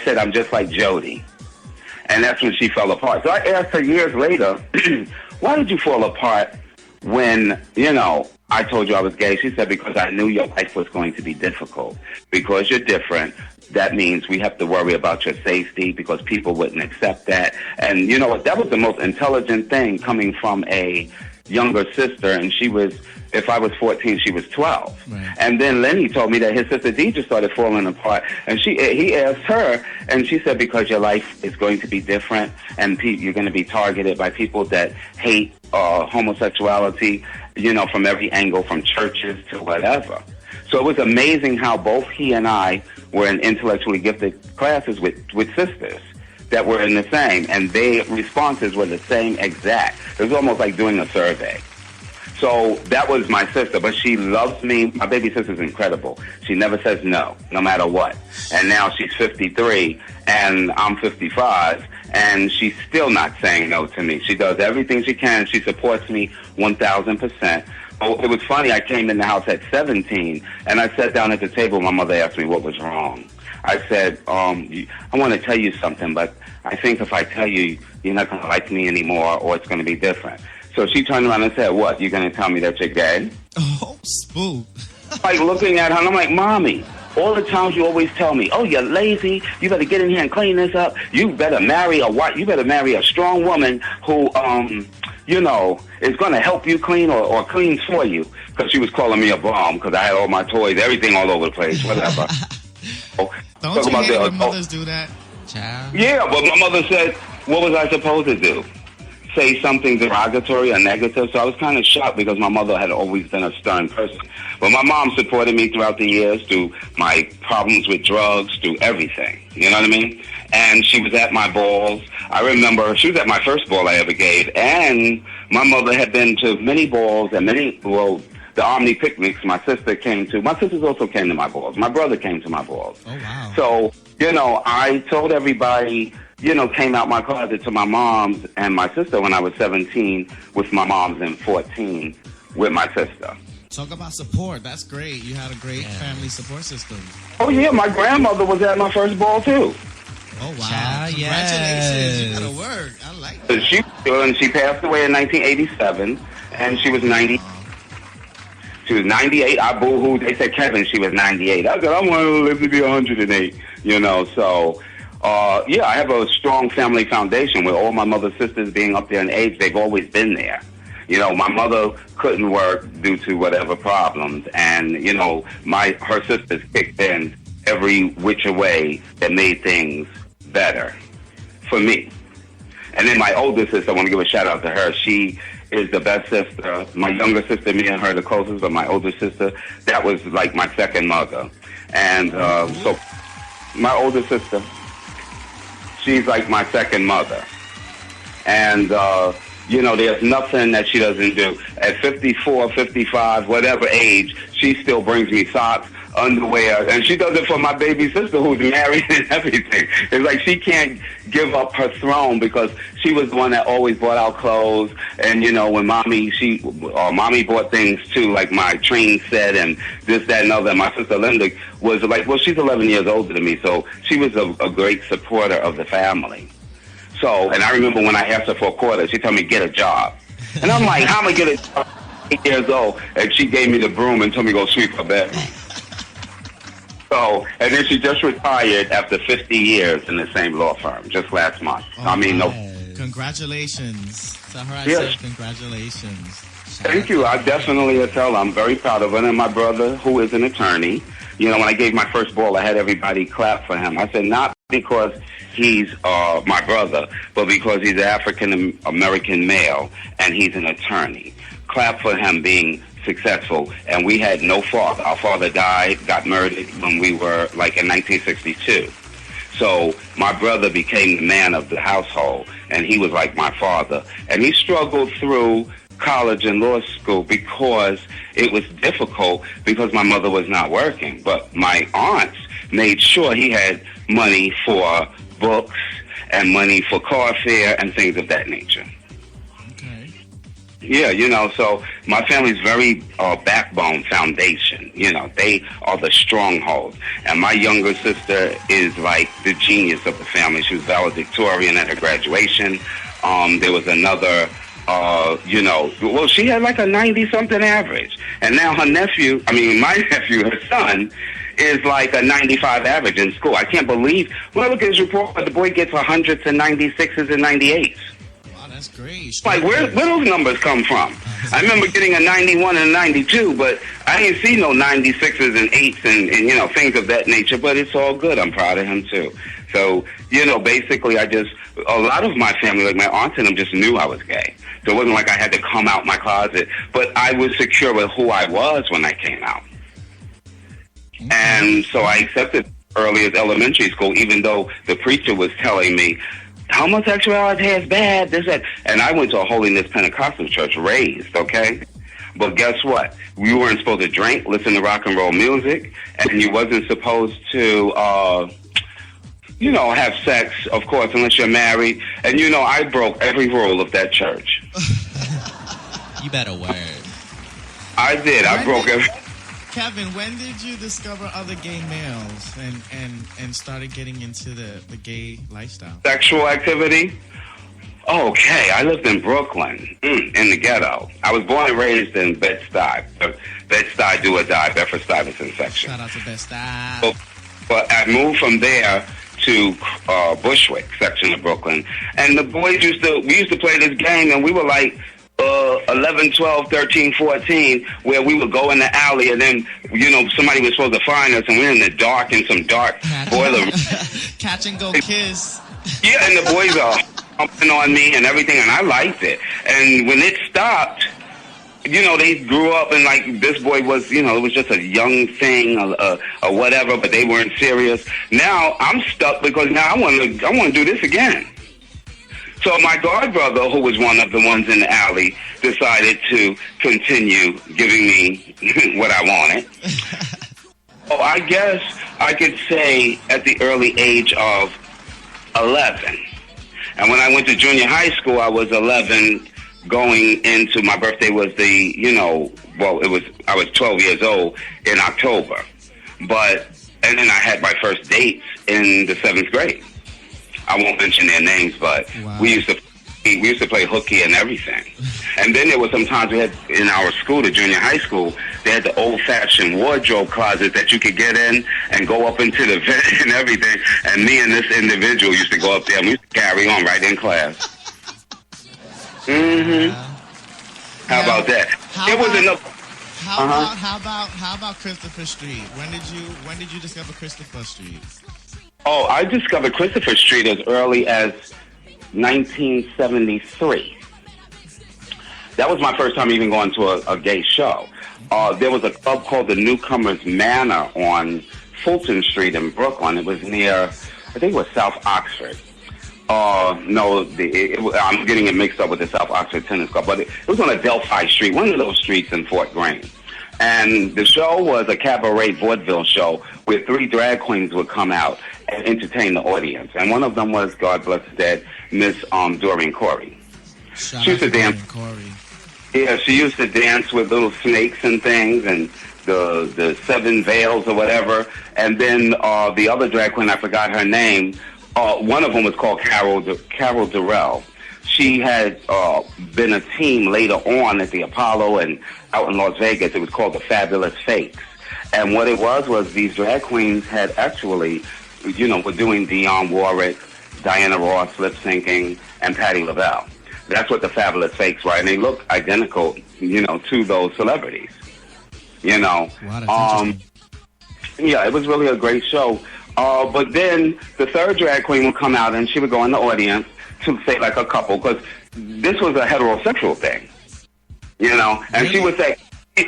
said, I'm just like Jody. And that's when she fell apart. So I asked her years later, why did you fall apart when, I told you I was gay? She said, because I knew your life was going to be difficult. Because you're different, that means we have to worry about your safety because people wouldn't accept that. And you know what? That was the most intelligent thing coming from a younger sister, and she was, if I was 14, she was 12. Right. And then Lenny told me that his sister Deidre started falling apart, and he asked her, and she said, because your life is going to be different, and you're going to be targeted by people that hate homosexuality, from every angle, from churches to whatever. So it was amazing how both he and I were in intellectually gifted classes with sisters that were in the same, and their responses were the same exact. It was almost like doing a survey. So that was my sister, but she loves me. My baby sister's incredible. She never says no, no matter what. And now she's 53, and I'm 55, and she's still not saying no to me. She does everything she can. She supports me 1,000%. Oh, it was funny. I came in the house at 17, and I sat down at the table. My mother asked me what was wrong. I said, I want to tell you something, but I think if I tell you, you're not going to like me anymore, or it's going to be different. So she turned around and said, what, you're going to tell me that you're gay? Oh, smooth. Like looking at her, and I'm like, Mommy, all the times you always tell me, oh, you're lazy, you better get in here and clean this up, you better marry a strong woman who, is going to help you clean or cleans for you. Because she was calling me a bum because I had all my toys, everything all over the place, whatever. Don't you hate when mothers do that, child? Yeah, but my mother said, what was I supposed to do? Say something derogatory or negative? So I was kind of shocked because my mother had always been a stern person. But my mom supported me throughout the years through my problems with drugs, through everything. You know what I mean? And she was at my balls. I remember she was at my first ball I ever gave. And my mother had been to many balls and the Omni picnics my sister came to. My sisters also came to my balls. My brother came to my balls. Oh, wow. So, I told everybody, came out my closet to my mom's and my sister when I was 17 with my mom's and 14 with my sister. Talk about support. That's great. You had a great family support system. Oh, yeah. My grandmother was at my first ball, too. Oh, wow. Child, Congratulations. yes. You gotta work. I like that. She passed away in 1987, and she was 90. She was 98. I boo-hooed. They said, Kevin, she was 98. I said, I want to live to be 108, So, I have a strong family foundation with all my mother's sisters being up there in age. They've always been there. My mother couldn't work due to whatever problems. And, her sisters kicked in every which way that made things better for me. And then my older sister, I want to give a shout out to her. She is the best sister. My younger sister, me and her the closest, but my older sister, that was like my second mother. And so my older sister, she's like my second mother. And, there's nothing that she doesn't do. At 54, 55, whatever age, she still brings me socks, underwear, and she does it for my baby sister who's married and everything. It's like she can't give up her throne because she was the one that always bought out clothes. And, when mommy bought things too, like my train set and this, that, and other. And my sister Linda was like, she's 11 years older than me, so she was a great supporter of the family. So, and I remember when I asked her for a quarter, she told me, get a job. And I'm like, how am I going to get a job? 8 years old. And she gave me the broom and told me to go sweep her bed. So, and then she just retired after 50 years in the same law firm, just last month. Congratulations. Tell her I said congratulations. Thank you. I definitely tell her I'm very proud of her. And my brother, who is an attorney, when I gave my first ball, I had everybody clap for him. I said, not because he's my brother, but because he's an African-American male and he's an attorney. Clap for him being successful. And we had no father. Our father died, got murdered when we were like in 1962. So my brother became the man of the household, and he was like my father. And he struggled through college and law school because it was difficult because my mother was not working. But my aunts made sure he had money for books and money for car fare and things of that nature. Okay. Yeah, you know, so my family's very backbone foundation. You know, they are the stronghold. And my younger sister is like the genius of the family. She was valedictorian at her graduation. There was another, you know, well, she had like a 90-something average. And now my nephew, her son, is like a 95 average in school. I can't believe, when I look at his report, the boy gets 100s and 96s and 98s. That's great. Like, where those numbers come from? I remember getting a 91 and a 92, but I didn't see no 96s and 8s and, you know, things of that nature, but it's all good. I'm proud of him, too. So, you know, basically a lot of my family, like my aunts and them, just knew I was gay. So it wasn't like I had to come out my closet, but I was secure with who I was when I came out. And so I accepted early as elementary school, even though the preacher was telling me, homosexuality is bad, this, that. And I went to a holiness Pentecostal church, raised, okay? But guess what? You weren't supposed to drink, listen to rock and roll music, and you wasn't supposed to, you know, have sex, of course, unless you're married. And, you know, I broke every rule of that church. You better word. I did. I broke every... Kevin, when did you discover other gay males and started getting into the gay lifestyle? Sexual activity? Okay, I lived in Brooklyn, in the ghetto. I was born and raised in Bed-Stuy. Bed-Stuy, do or die, Bedford-Stuyvesant section. Shout out to Bed-Stuy. But I moved from there to Bushwick section of Brooklyn. And the boys we used to play this game, and we were like 11, 12, 13, 14, where we would go in the alley, and then, you know, somebody was supposed to find us, and we were in the dark in some dark boiler. Catch and go kiss. Yeah, and the boys are humping on me and everything, and I liked it. And when it stopped, you know, they grew up, and like this boy was, you know, it was just a young thing or whatever, but they weren't serious. Now I'm stuck because now I want to do this again. So my god brother, who was one of the ones in the alley, decided to continue giving me what I wanted. Oh, I guess I could say at the early age of 11. And when I went to junior high school, I was 11, going into, my birthday was I was 12 years old in October. And then I had my first dates in the 7th grade. I won't mention their names, but wow. we used to play hooky and everything. And then there were some times we had in our school, the junior high school, they had the old-fashioned wardrobe closet that you could get in and go up into the vent and everything. And me and this individual used to go up there, and we used to carry on right in class. Mm-hmm. How about that? How about Christopher Street? When did you discover Christopher Street? Oh, I discovered Christopher Street as early as 1973. That was my first time even going to a gay show. There was a club called the Newcomers Manor on Fulton Street in Brooklyn. It was near, I think it was South Oxford. I'm getting it mixed up with the South Oxford Tennis Club, but it was on Adelphi Street, one of those streets in Fort Greene. And the show was a cabaret vaudeville show where 3 drag queens would come out and entertain the audience. And one of them was, God bless her dead, Miss Doreen Corey. She used to dance. Yeah, she used to dance with little snakes and things, and the 7 veils or whatever. And then the other drag queen, I forgot her name. One of them was called Carol Durrell. She had been a team later on at the Apollo and out in Las Vegas. It was called the Fabulous Fakes. And what it was these drag queens had actually, you know, were doing Dionne Warwick, Diana Ross lip-syncing, and Patti LaBelle. That's what the Fabulous Fakes were. And they looked identical, you know, to those celebrities. You know. Wow, yeah, it was really a great show. But then the third drag queen would come out and she would go in the audience to say like a couple, because this was a heterosexual thing, you know. And she would say,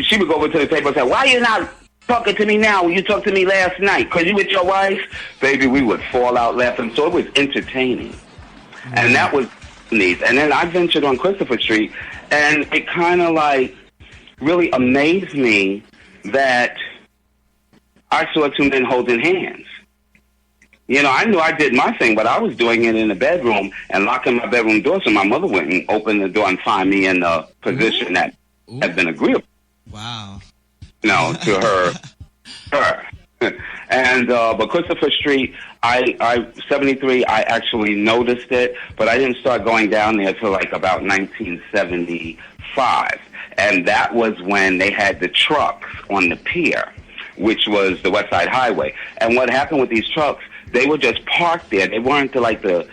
she would go over to the table and say, "Why you not talking to me now when you talked to me last night? Because you with your wife?" Baby, we would fall out laughing. So it was entertaining. Mm-hmm. And that was neat. And then I ventured on Christopher Street, and it kind of like really amazed me that I saw 2 men holding hands. You know, I knew I did my thing, but I was doing it in the bedroom and locking my bedroom door so my mother wouldn't open the door and find me in a position that had been agreeable. Wow. You know, to her. And but Christopher Street, I 73. I actually noticed it, but I didn't start going down there till like about 1975, and that was when they had the trucks on the pier, which was the West Side Highway. And what happened with these trucks? They were just parked there. They weren't like the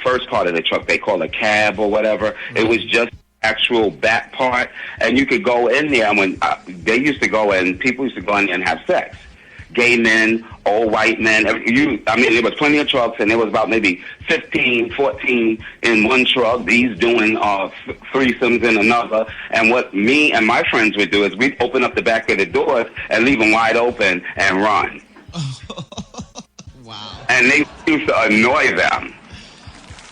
first part of the truck they call a cab or whatever. It was just actual back part, and you could go in there. And when they used to go in, people used to go in there and have sex. Gay men, old white men. I mean, there was plenty of trucks, and there was about maybe 15, 14 in one truck. These doing threesomes in another. And what me and my friends would do is we'd open up the back of the doors and leave them wide open and run. Wow. And they used to annoy them.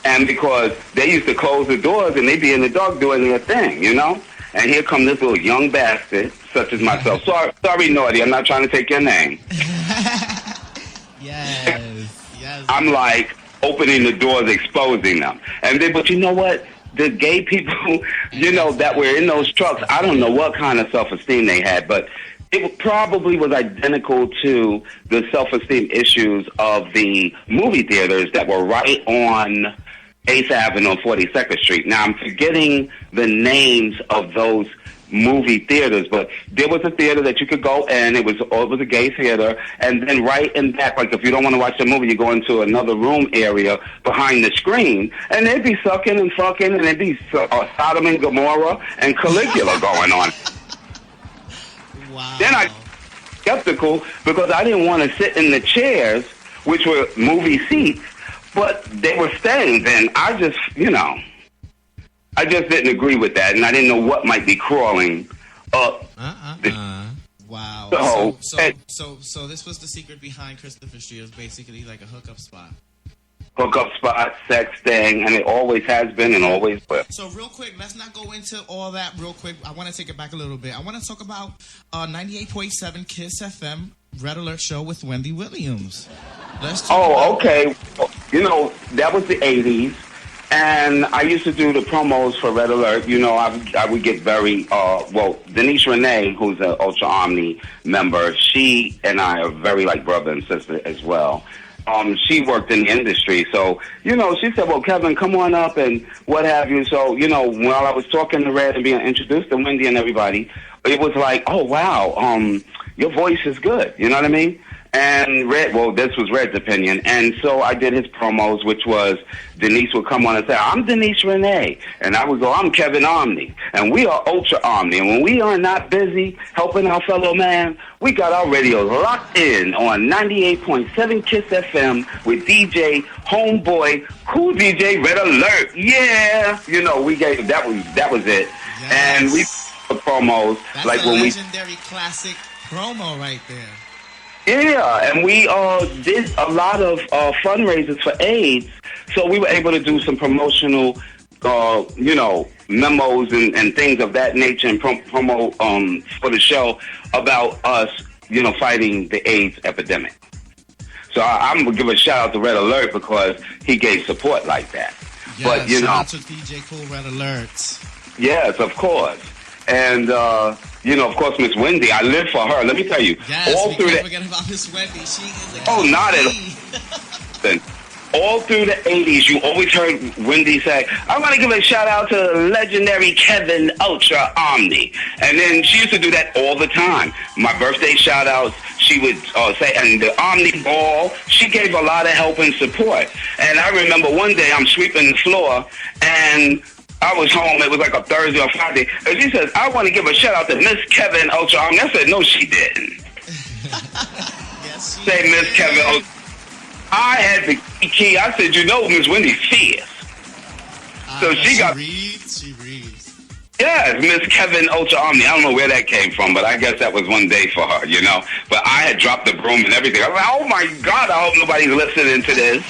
And because they used to close the doors and they'd be in the dark doing their thing, you know? And here come this little young bastard, such as myself. Sorry, Naughty, I'm not trying to take your name. Yes. I'm like opening the doors, exposing them. And then, but you know what? The gay people, you know, that were in those trucks, I don't know what kind of self-esteem they had, but it probably was identical to the self-esteem issues of the movie theaters that were right on 8th Avenue and 42nd Street. Now, I'm forgetting the names of those movie theaters, but there was a theater that you could go in. It was a gay theater, and then right in back, like if you don't want to watch the movie, you go into another room area behind the screen, and they'd be sucking and fucking, and there'd be Sodom and Gomorrah and Caligula going on. Wow. Then I got skeptical because I didn't want to sit in the chairs, which were movie seats, but they were stained, and I just, you know, I just didn't agree with that, and I didn't know what might be crawling up. Wow. So this was the secret behind Christopher Street. It was basically like a hookup spot. Hookup spot, sex thing, and it always has been and always will. So real quick, let's not go into all that real quick. I want to take it back a little bit. I want to talk about 98.7 KISS FM Red Alert Show with Wendy Williams. Let's talk okay. You know, that was the 80s, and I used to do the promos for Red Alert. You know, I would get very, Denise Renee, who's an Ultra Omni member, she and I are very like brother and sister as well. She worked in the industry, so, you know, she said, well, Kevin, come on up and what have you. So, you know, while I was talking to Red and being introduced to Wendy and everybody, it was like, oh, wow, your voice is good. You know what I mean? And Red, well, this was Red's opinion. And so I did his promos, which was Denise would come on and say, I'm Denise Renee. And I would go, I'm Kevin Omni. And we are Ultra Omni. And when we are not busy helping our fellow man, we got our radios locked in on 98.7 KISS FM with DJ Homeboy, Cool DJ Red Alert. Yeah. You know, we gave, that was it. Yes. And we the promos. That's like a when legendary classic promo right there. Yeah, and we did a lot of fundraisers for AIDS, so we were able to do some promotional, you know, memos and things of that nature and promo for the show about us, you know, fighting the AIDS epidemic. So I'm going to give a shout out to Red Alert because he gave support like that. Yes, but, you know, shout out to DJ Cool Red Alert. Yes, of course. And, you know, of course, Miss Wendy, I live for her. Let me tell you. Yes, all we through can't forget about Miss Wendy. She is a not at all. All through the 80s, you always heard Wendy say, I want to give a shout-out to legendary Kevin Ultra Omni. And then she used to do that all the time. My birthday shout-outs, she would say, and the Omni Ball, she gave a lot of help and support. And I remember one day I'm sweeping the floor, and I was home, it was like a Thursday or Friday, and she says, I want to give a shout-out to Miss Kevin Ultra Omni. I said, no, she didn't. Yes, she Say Miss Kevin Ultra. I had the key. I said, you know, Miss Wendy's fierce. So she reads. Yeah, Miss Kevin Ultra Omni. I don't know where that came from, but I guess that was one day for her, you know. But I had dropped the broom and everything. I was like, oh my God, I hope nobody's listening to this.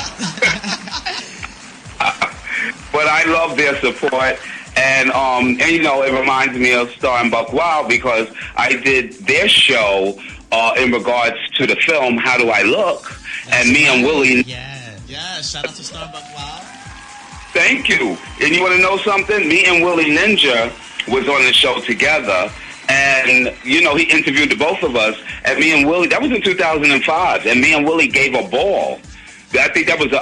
But I love their support. And you know, it reminds me of Star and Buck Wild because I did their show in regards to the film How Do I Look? And me and Willie... Yeah, shout out to Starbucks Wow. Thank you. And you want to know something? Me and Willie Ninja was on the show together. And, you know, he interviewed the both of us. And me and Willie, that was in 2005. And me and Willie gave a ball. I think that was